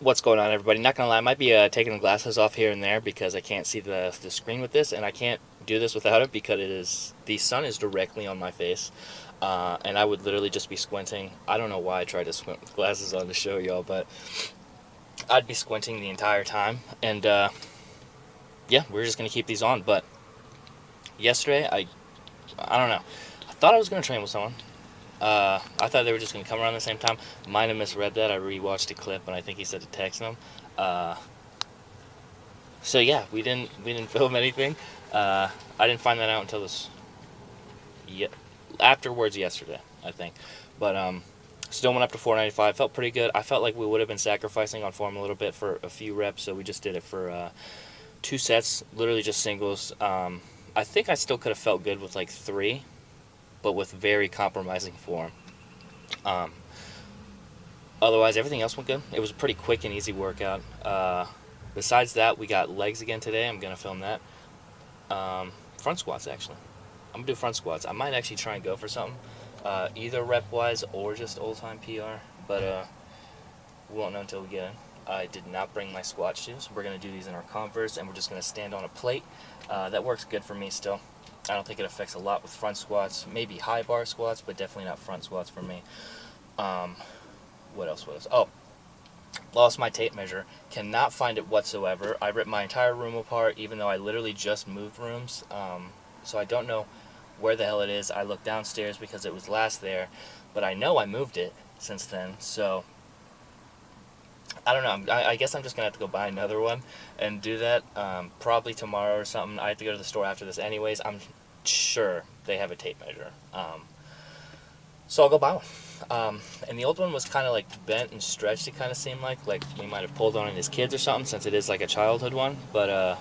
What's going on, everybody? Not gonna lie, I might be taking the glasses off here and there because I can't see the screen with this, and I can't do this without it because the sun is directly on my face, and I would literally just be squinting. I don't know why I tried to squint with glasses on to show y'all, but I'd be squinting the entire time, and yeah, we're just gonna keep these on. But yesterday, I don't know. I thought I was gonna train with someone. I thought they were just gonna come around the same time. Might have misread that. I rewatched the clip, and I think he said to text them. So yeah, we didn't film anything. I didn't find that out until afterwards yesterday, I think. But still went up to 495. Felt pretty good. I felt like we would have been sacrificing on form a little bit for a few reps, so we just did it for 2 sets, literally just singles. I think I still could have felt good with like 3, but with very compromising form. Otherwise, everything else went good. It was a pretty quick and easy workout. Besides that, we got legs again today. I'm going to film that. Front squats, actually. I'm going to do front squats. I might actually try and go for something, either rep-wise or just old-time PR, but we won't know until we get in. I did not bring my squat shoes. We're going to do these in our Converse, and we're just going to stand on a plate. That works good for me still. I don't think it affects a lot with front squats. Maybe high bar squats, but definitely not front squats for me. What else? Oh, lost my tape measure. Cannot find it whatsoever. I ripped my entire room apart, even though I literally just moved rooms. So I don't know where the hell it is. I looked downstairs because it was last there, but I know I moved it since then. So I don't know. I guess I'm just going to have to go buy another one and do that probably tomorrow or something. I have to go to the store after this anyways. I'm sure they have a tape measure. So I'll go buy one. And the old one was kind of like bent and stretched, it kind of seemed like we might have pulled on it as kids or something, since it is like a childhood one. But I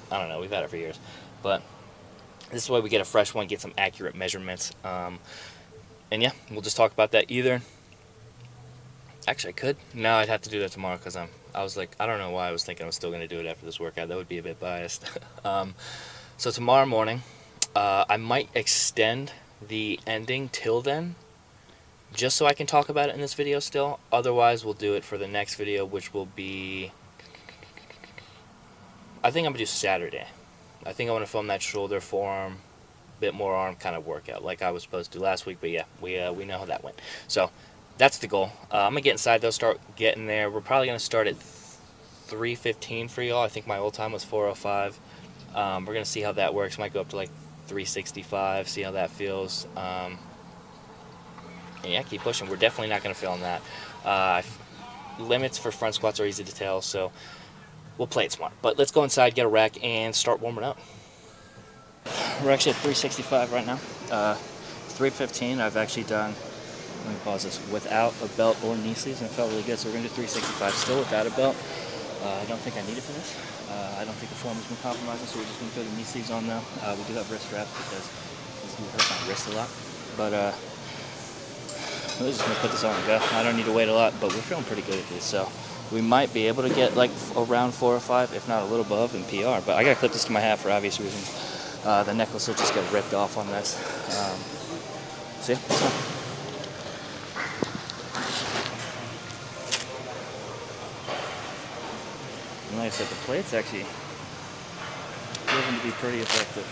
don't know, we've had it for years. But this way we get a fresh one, get some accurate measurements. And yeah, we'll just talk about that either. Actually, I could. No, I'd have to do that tomorrow because I was like, I don't know why I was thinking I was still going to do it after this workout. That would be a bit biased. So tomorrow morning, I might extend the ending till then, just so I can talk about it in this video still. Otherwise, we'll do it for the next video, which will be, I think I'm going to do Saturday. I think I want to film that shoulder, forearm, bit more arm kind of workout like I was supposed to do last week. But yeah, we know how that went. So that's the goal. I'm going to get inside though, start getting there. We're probably going to start at 3:15 for y'all. I think my old time was 4:05. We're going to see how that works. Might go up to like 365, see how that feels. And yeah, keep pushing. We're definitely not going to fail on that. Limits for front squats are easy to tell, so we'll play it smart. But let's go inside, get a rack, and start warming up. We're actually at 365 right now. 315 I've actually done, let me pause this, without a belt or knee sleeves, and it felt really good. So we're going to do 365 still without a belt. I don't think I need it for this. I don't think the form has been compromising, so we're just going to throw the knee sleeves on now. We do have wrist wraps because this will hurt my wrist a lot. But we're just going to put this on and go. I don't need to wait a lot, but we're feeling pretty good at this. So we might be able to get like around 4 or 5, if not a little above in PR. But I got to clip this to my hat for obvious reasons. The necklace will just get ripped off on this. So yeah, let's go. And like I said, the plate's actually proven to be pretty effective.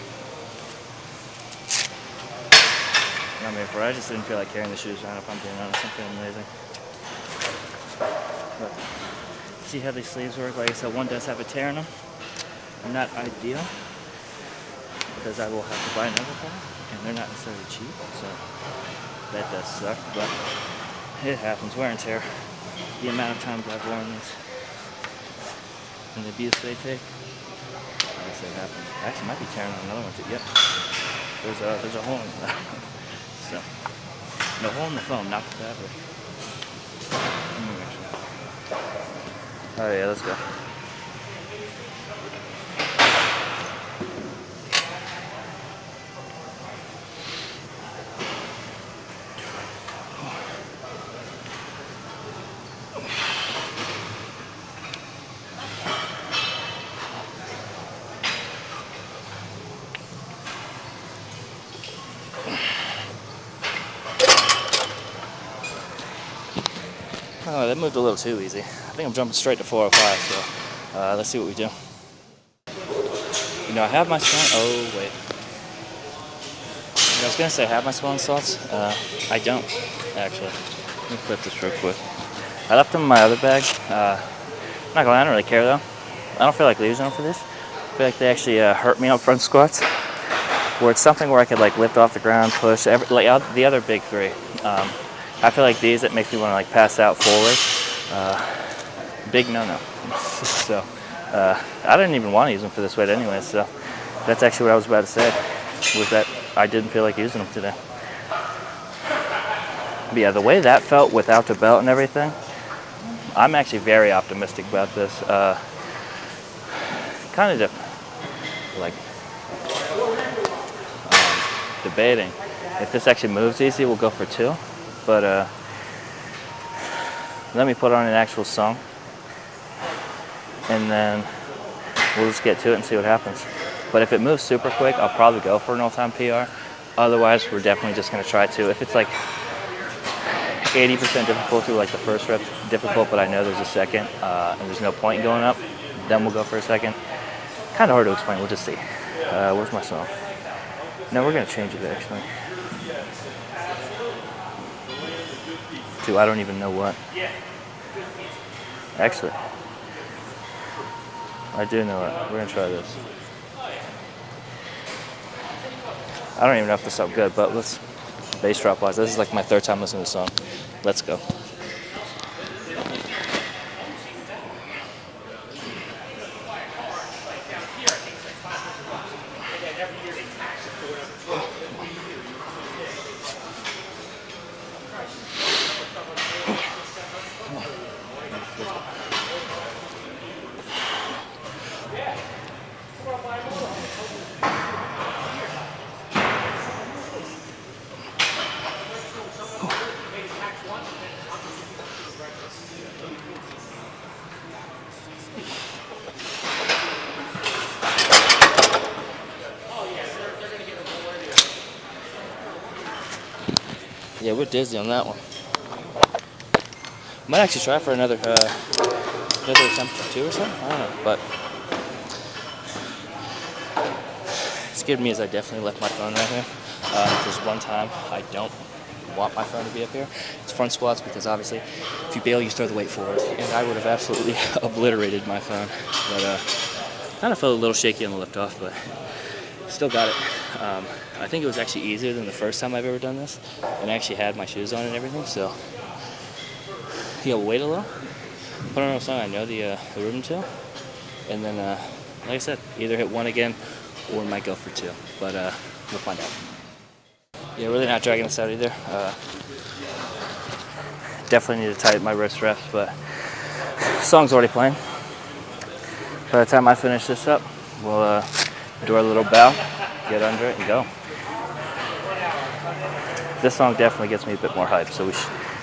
I mean, I just didn't feel like carrying the shoes around, if I'm being honest. I'm feeling lazy. But see how these sleeves work? Like I said, one does have a tear in them. Not ideal, because I will have to buy another pair, and they're not necessarily cheap, so that does suck, but it happens. Wear and tear. The amount of times I've worn these and the abuse they take, like I said, it happens. Actually, might be tearing on another one too. Yep. There's a hole in that one. So, no hole in the foam, not the fabric. Oh yeah, let's go. Oh, that moved a little too easy. I think I'm jumping straight to 405, so let's see what we do. You know, I have my swelling. Oh, wait. I was going to say I have my swelling salts. I don't, actually. Let me clip this real quick. I left them in my other bag. I'm not gonna lie, I don't really care though. I don't feel like losing them for this. I feel like they actually hurt me on front squats. Where it's something where I could like lift off the ground, push, the other big three. I feel like these, it makes me want to like pass out forward. Big no-no. So, I didn't even want to use them for this weight anyway, so that's actually what I was about to say, was that I didn't feel like using them today. But yeah, the way that felt without the belt and everything, I'm actually very optimistic about this. Kind of debating if this actually moves easy, we'll go for 2. But let me put on an actual song, and then we'll just get to it and see what happens. But if it moves super quick, I'll probably go for an all-time PR. Otherwise, we're definitely just going to try 2. If it's like 80% difficulty, like the first rep's difficult, but I know there's a second, and there's no point in going up, then we'll go for a second. Kind of hard to explain, we'll just see. Where's my song? No, we're going to change it actually. To I don't even know what. Actually, I do know it. We're going to try this. I don't even know if this is up good, but let's bass drop wise. This is like my 3rd time listening to the song. Let's go. Yeah, we're dizzy on that one. Might actually try for another attempt or 2 or something. I don't know, but it scared me as I definitely left my phone right here. If there's one time I don't want my phone to be up here, it's front squats, because obviously if you bail, you throw the weight forward, and I would have absolutely obliterated my phone. But kind of felt a little shaky on the lift off, but still got it. I think it was actually easier than the first time I've ever done this, and I actually had my shoes on and everything, so yeah, we'll wait a little, put on a song I know the rhythm to, and then like I said, either hit 1 again or might go for 2, but we'll find out. Yeah, really not dragging this out either. Definitely need to tighten my wrist reps, but the song's already playing. By the time I finish this up, we'll do our little bow, get under it, and go. This song definitely gets me a bit more hype, so we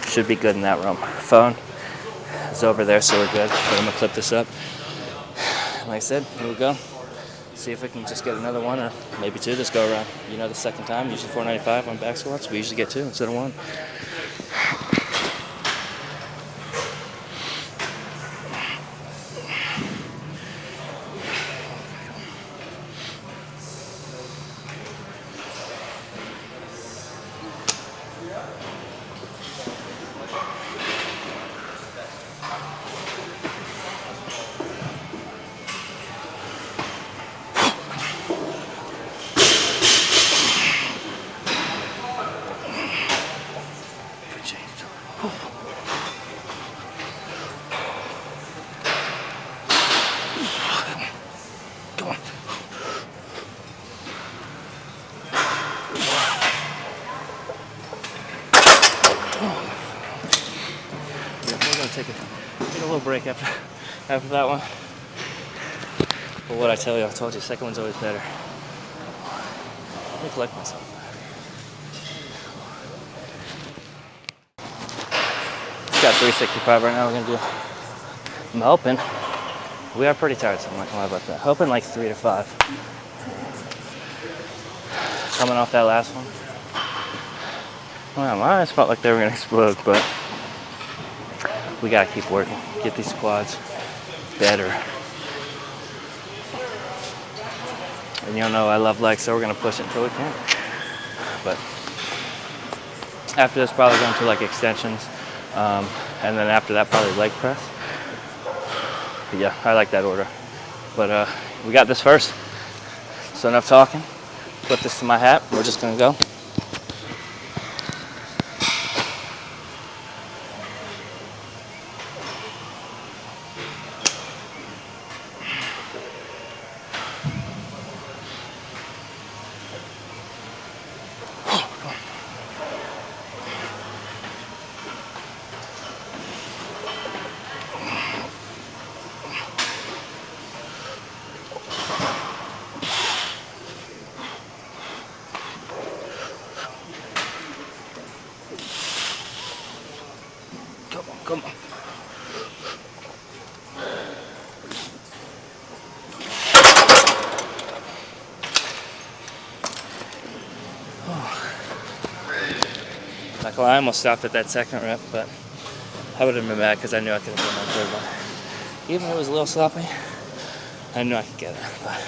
should be good in that room. Phone is over there, so we're good. But I'm gonna clip this up. Like I said, here we go. See if we can just get another 1 or maybe 2 this go around. You know, the second time, usually 495 on back squats. We usually get 2 instead of 1. Take a little break after that one. But what I tell you, I told you, second one's always better. Let me collect myself. It's got 365 right now. We're gonna do. I'm hoping. We are pretty tired, so I'm not gonna lie about that. Hoping like 3 to 5. Coming off that last one. Well, my eyes felt like they were gonna explode, but we gotta keep working. Get these squats better. And you know I love legs, so we're gonna push it until we can. But after this, probably going to like extensions, and then after that, probably leg press. But yeah, I like that order. But we got this first. So enough talking. Put this to my hat. We're just gonna go. Come on. Not gonna lie, I almost stopped at that second rep, but I would have been mad because I knew I could have done that third one. Even if it was a little sloppy, I knew I could get it. But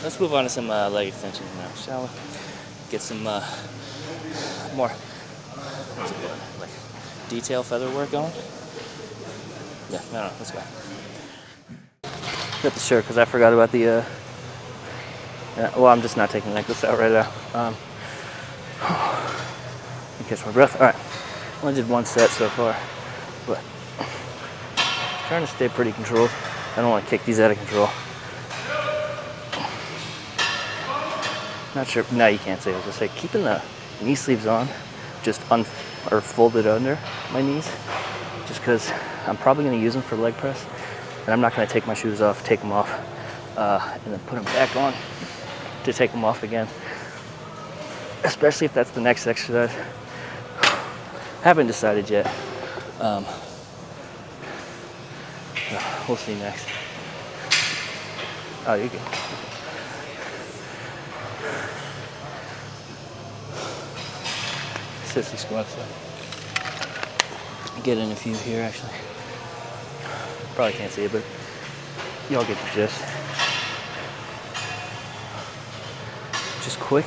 let's move on to some leg extensions now, shall we? Get some more like detail feather work going. Yeah, no, let's go. Got the shirt because I forgot about the. Well, I'm just not taking the necklace out right now. Catch my breath. All right, only did one set so far, but trying to stay pretty controlled. I don't want to kick these out of control. Not sure. No, you can't say. I was gonna say keeping the knee sleeves on, just or folded under my knees, just because I'm probably gonna use them for leg press, and I'm not gonna take my shoes off, take them off, and then put them back on to take them off again. Especially if that's the next exercise. Haven't decided yet. We'll see next. Oh, you're good. Sissy squats. Get in a few here actually. Probably can't see it, but y'all get the gist. Just quick.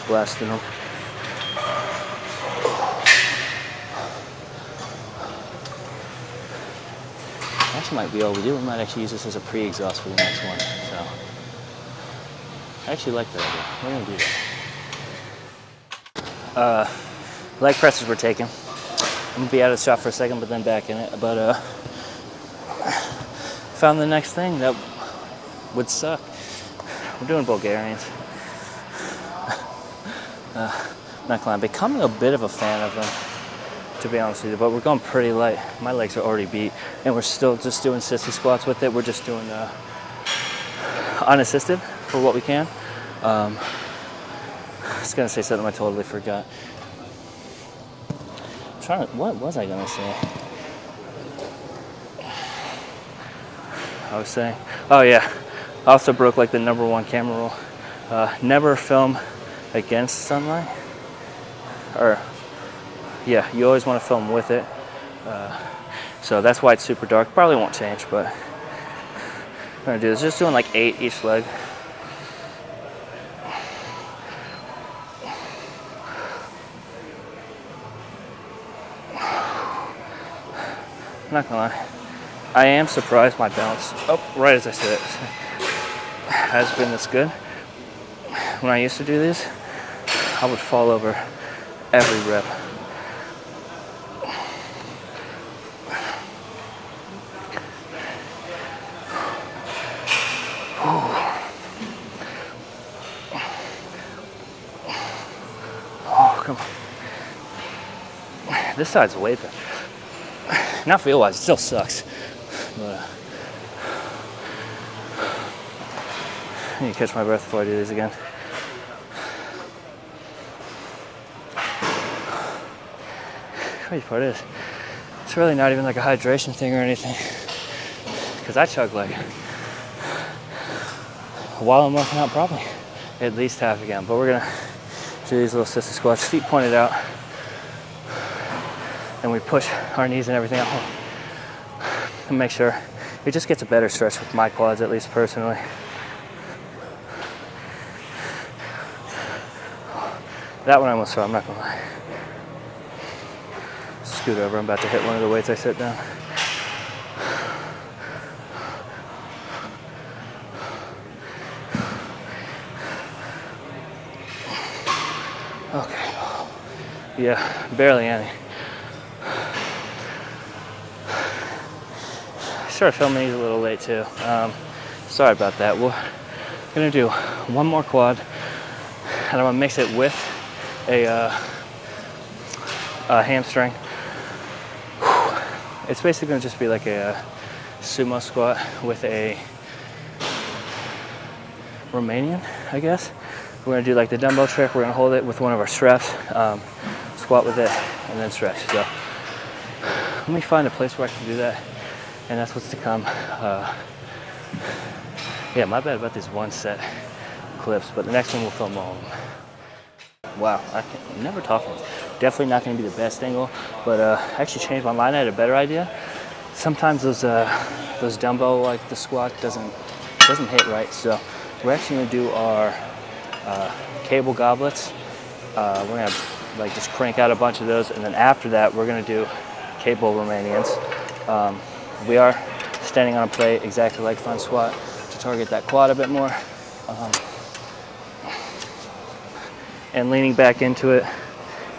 Blasting them. Actually might be all we do. We might actually use this as a pre-exhaust for the next one. So I actually like that idea. We're gonna do that. Leg presses we're taking. I'm gonna be out of the shot for a second, but then back in it. But found the next thing that would suck. We're doing Bulgarians. Not gonna lie, becoming a bit of a fan of them, to be honest with you, but we're going pretty light. My legs are already beat, and we're still just doing sissy squats with it. We're just doing unassisted for what we can. I was gonna say something I totally forgot. What was I gonna say? I was saying, oh yeah, I also broke like the #1 camera rule. Never film against sunlight, or yeah, you always want to film with it. So that's why it's super dark. Probably won't change, but I'm gonna do this. Just doing like 8 each leg. I'm not gonna lie, I am surprised my balance, right as I said it, has been this good. When I used to do these, I would fall over every rep. Oh, come on. This side's way better. Not feel-wise, it still sucks. But I need to catch my breath before I do these again. The crazy part is, it's really not even like a hydration thing or anything. Because I chug like, while I'm working out, probably at least half again. But we're gonna do these little sissy squats, feet pointed out. and we push our knees and everything out and make sure it just gets a better stretch with my quads, at least personally. That one I almost saw, I'm not gonna lie. Scoot over, I'm about to hit one of the weights I set down. Okay. Yeah, barely any. Started filming these a little late too. Sorry about that. We're gonna do one more quad, and I'm gonna mix it with a hamstring. It's basically gonna just be like a sumo squat with a Romanian, I guess. We're gonna do like the dumbbell trick. We're gonna hold it with one of our straps, squat with it, and then stretch. So let me find a place where I can do that, and that's what's to come. Yeah, my bad about these one set clips, but the next one we'll film all of them. Wow, I'm never talking. Definitely not gonna be the best angle, but I actually changed my mind. I had a better idea. Sometimes those dumbbell, like the squat, doesn't hit right. So we're actually gonna do our cable goblets. We're gonna like just crank out a bunch of those, and then after that we're gonna do cable Romanians. We are standing on a plate exactly like front squat to target that quad a bit more, and leaning back into it,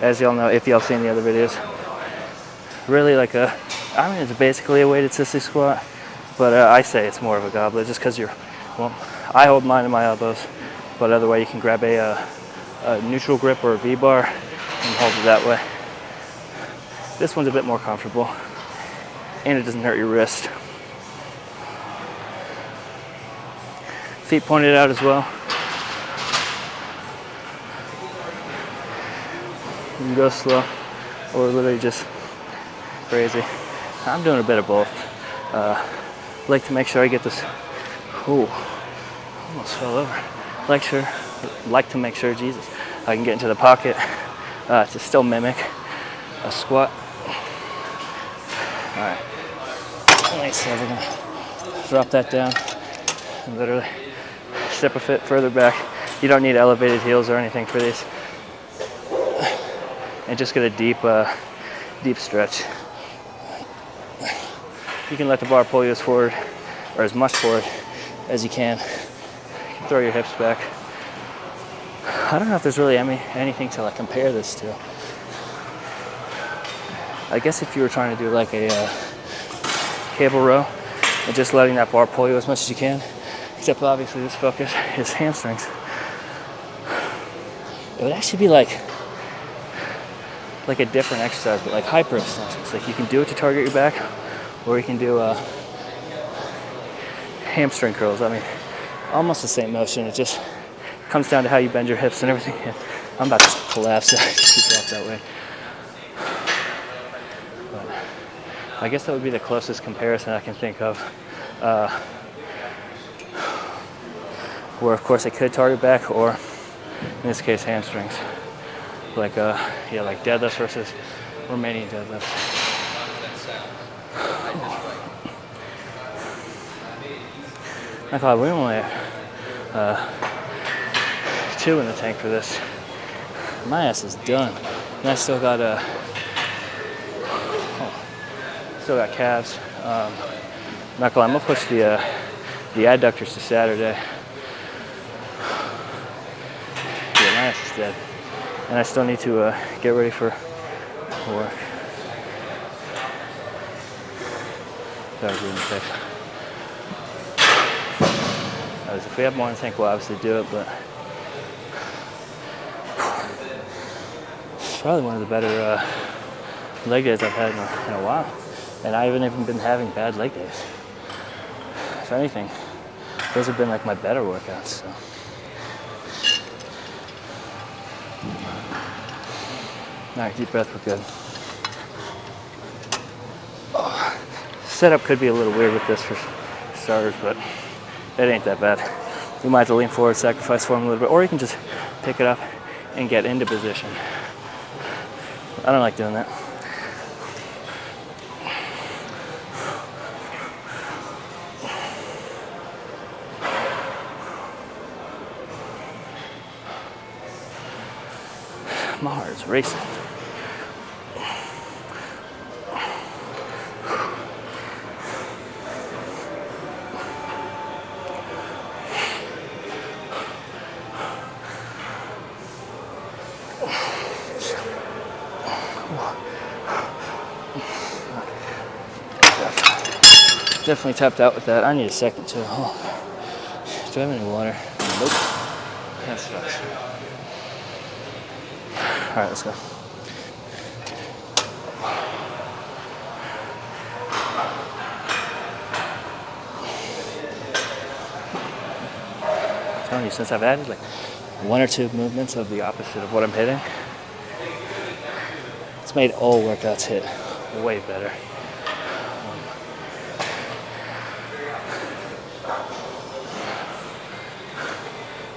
as y'all know if y'all seen the other videos. Really like it's basically a weighted sissy squat, but I say it's more of a goblet just because I hold mine in my elbows, but other way you can grab a neutral grip or a V-bar and hold it that way. This one's a bit more comfortable, and it doesn't hurt your wrist. Feet pointed out as well. You can go slow or literally just crazy. I'm doing a bit of both. Like to make sure I get this. Ooh, almost fell over. Like to make sure, Jesus, I can get into the pocket to still mimic a squat. All right. Like so, we're gonna drop that down and literally step a foot further back. You don't need elevated heels or anything for these. And just get a deep stretch. You can let the bar pull you as forward, or as much forward as you can. You can throw your hips back. I don't know if there's really anything to like compare this to. I guess if you were trying to do like a cable row and just letting that bar pull you as much as you can, except obviously this focus is hamstrings. It would actually be like a different exercise, but like hyper extensions. Like you can do it to target your back, or you can do hamstring curls. I mean, almost the same motion. It just comes down to how you bend your hips and everything. I'm about to collapse. I just keep off that way. But I guess that would be the closest comparison I can think of. Where of course I could target back, or in this case hamstrings. Like like deadlifts versus Romanian deadlifts. I thought we only have 2 in the tank for this. My ass is done, and I still got calves. Not gonna lie, I'm gonna push the adductors to Saturday. Yeah, my ass is dead. And I still need to get ready for work. That was really safe. If we have more in the tank, we'll obviously do it, but it's probably one of the better leg days I've had in a while. And I haven't even been having bad leg days. If anything, those have been like my better workouts. So. Alright, deep breath, we're good. Setup could be a little weird with this for starters, but it ain't that bad. You might have to lean forward, sacrifice form a little bit, or you can just pick it up and get into position. I don't like doing that. My heart is racing. Definitely tapped out with that. I need a second too. Oh. Do I have any water? Nope. That sucks. Alright, let's go. I'm telling you, since I've added like 1 or 2 movements of the opposite of what I'm hitting, it's made all workouts hit way better.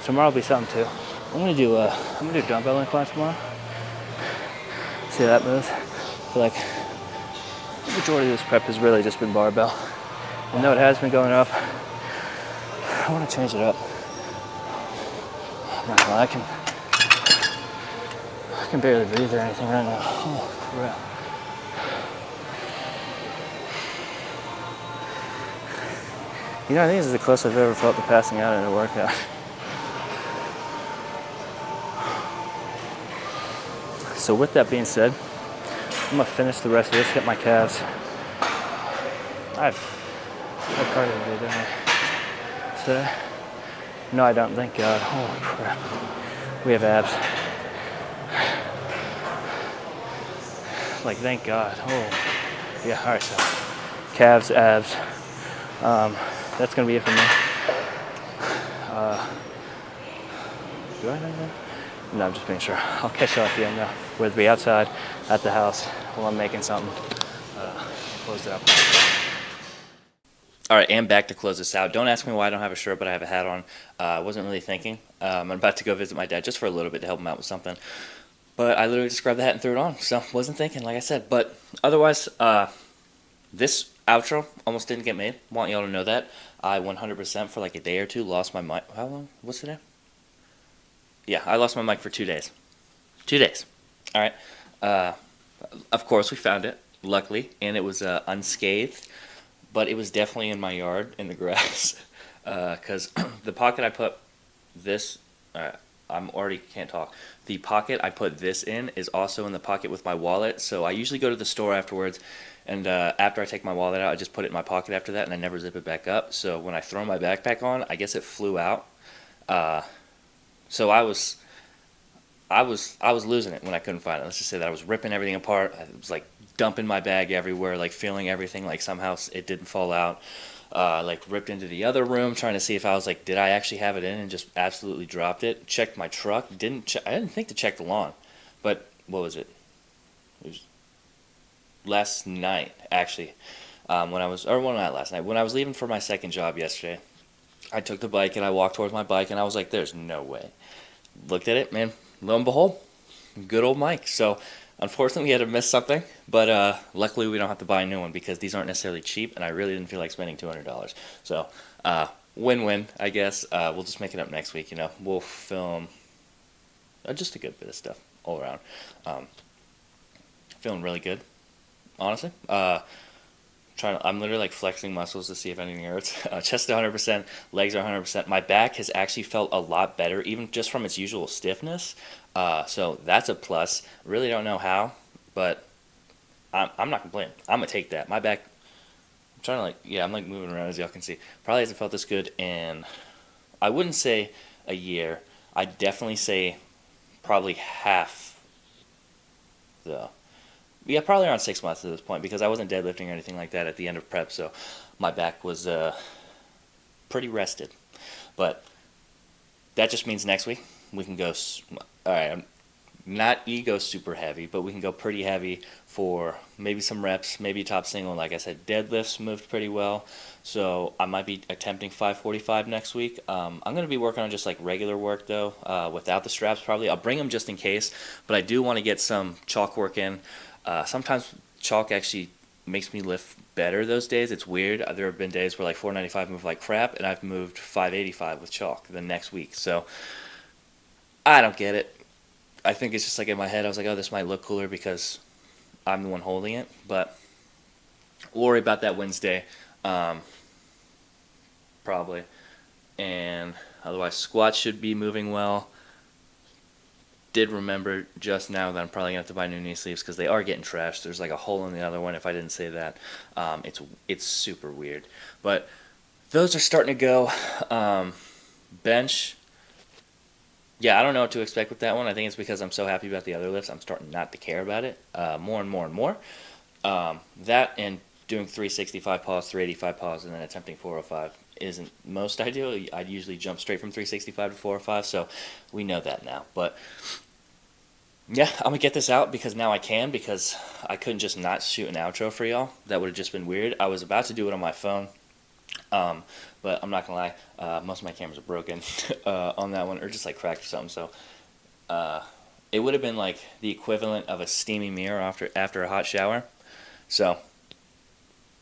Tomorrow will be something too. I'm gonna do dumbbell incline tomorrow. See how that moves. I feel like the majority of this prep has really just been barbell. I know it has been going up. I want to change it up. I'm not gonna lie, I can barely breathe or anything right now. Oh crap. You know, I think this is the closest I've ever felt to passing out in a workout. So with that being said, I'm gonna finish the rest of this, hit my calves. I have cardio to do, don't I? Today? No, I don't, thank God. Holy crap. We have abs. Like, thank God. Oh, yeah, all right, so calves, abs. That's gonna be it for me. Do I know that? No, I'm just being sure. I'll catch you at the end now. We'll be outside at the house while I'm making something. Close it up. All right, and back to close this out. Don't ask me why I don't have a shirt, but I have a hat on. I wasn't really thinking. I'm about to go visit my dad just for a little bit to help him out with something. But I literally just grabbed the hat and threw it on. So wasn't thinking, like I said. But otherwise, this outro almost didn't get made. Want y'all to know that. I 100% for like a day or two lost my mic. How long? What's today? Yeah, I lost my mic for 2 days. 2 days. All right. Of course, we found it, luckily, and it was unscathed. But it was definitely in my yard, in the grass. Because the pocket I put this... I'm already can't talk. The pocket I put this in is also in the pocket with my wallet. So I usually go to the store afterwards, and after I take my wallet out, I just put it in my pocket after that, and I never zip it back up. So when I throw my backpack on, I guess it flew out. So I was losing it when I couldn't find it. Let's just say that I was ripping everything apart. I was like dumping my bag everywhere, like feeling everything like somehow it didn't fall out. Like ripped into the other room trying to see if I was like, did I actually have it in, and just absolutely dropped it. Checked my truck. I didn't think to check the lawn, but what was it? It was last night actually. Not last night. When I was leaving for my second job yesterday, I took the bike and I walked towards my bike and I was like, there's no way. Looked at it, man. Lo and behold, good old Mike. So unfortunately, we had to miss something, but luckily we don't have to buy a new one because these aren't necessarily cheap, and I really didn't feel like spending $200. So win-win, I guess. We'll just make it up next week. We'll film just a good bit of stuff all around. Feeling really good, honestly. I'm literally like flexing muscles to see if anything hurts. Chest is 100%, legs are 100%. My back has actually felt a lot better, even just from its usual stiffness. So that's a plus. Really don't know how, but I'm not complaining. I'm gonna take that. My back, I'm like moving around as y'all can see. Probably hasn't felt this good in, I wouldn't say a year. I'd definitely say probably half though. Yeah, probably around 6 months at this point because I wasn't deadlifting or anything like that at the end of prep, so my back was pretty rested. But that just means next week we can go. All right, I'm not ego super heavy, but we can go pretty heavy for maybe some reps, maybe top single. Like I said, deadlifts moved pretty well, so I might be attempting 545 next week. I'm going to be working on just like regular work though, without the straps probably. I'll bring them just in case, but I do want to get some chalk work in. Sometimes chalk actually makes me lift better those days. It's weird. There have been days where like 495 moved like crap, and I've moved 585 with chalk the next week. So I don't get it. I think it's just like in my head, I was like, oh, this might look cooler because I'm the one holding it, but we'll worry about that Wednesday, probably. And otherwise, squats should be moving well. Did remember just now that I'm probably gonna have to buy new knee sleeves because they are getting trashed. There's like a hole in the other one. If I didn't say that, it's super weird. But those are starting to go. Bench. Yeah, I don't know what to expect with that one. I think it's because I'm so happy about the other lifts. I'm starting not to care about it more and more and more. That and doing 365 pause, 385 pause, and then attempting 405 isn't most ideal. I'd usually jump straight from 365 to 405, so we know that now. But yeah, I'm gonna get this out because now I can, because I couldn't just not shoot an outro for y'all. That would have just been weird. I was about to do it on my phone, but I'm not gonna lie, most of my cameras are broken on that one, or just like cracked or something. So it would have been like the equivalent of a steamy mirror after a hot shower. So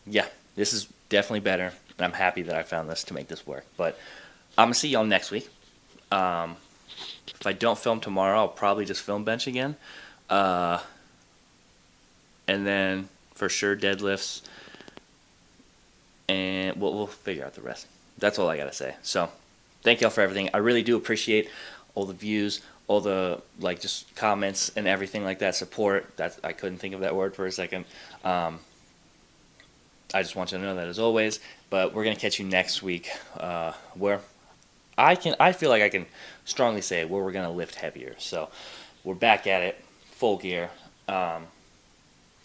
yeah, this is definitely better, and I'm happy that I found this to make this work. But I'm gonna see y'all next week. If I don't film tomorrow, I'll probably just film bench again, and then for sure deadlifts, and we'll figure out the rest. That's all I gotta say. So thank y'all for everything. I really do appreciate all the views, all the like just comments and everything like that, support. I couldn't think of that word for a second. I just want you to know that as always. But we're gonna catch you next week, where I feel like I can strongly say where we're gonna lift heavier. So we're back at it, full gear.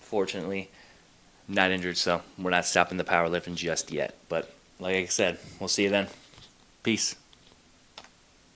Fortunately, not injured, so we're not stopping the powerlifting just yet. But like I said, we'll see you then. Peace.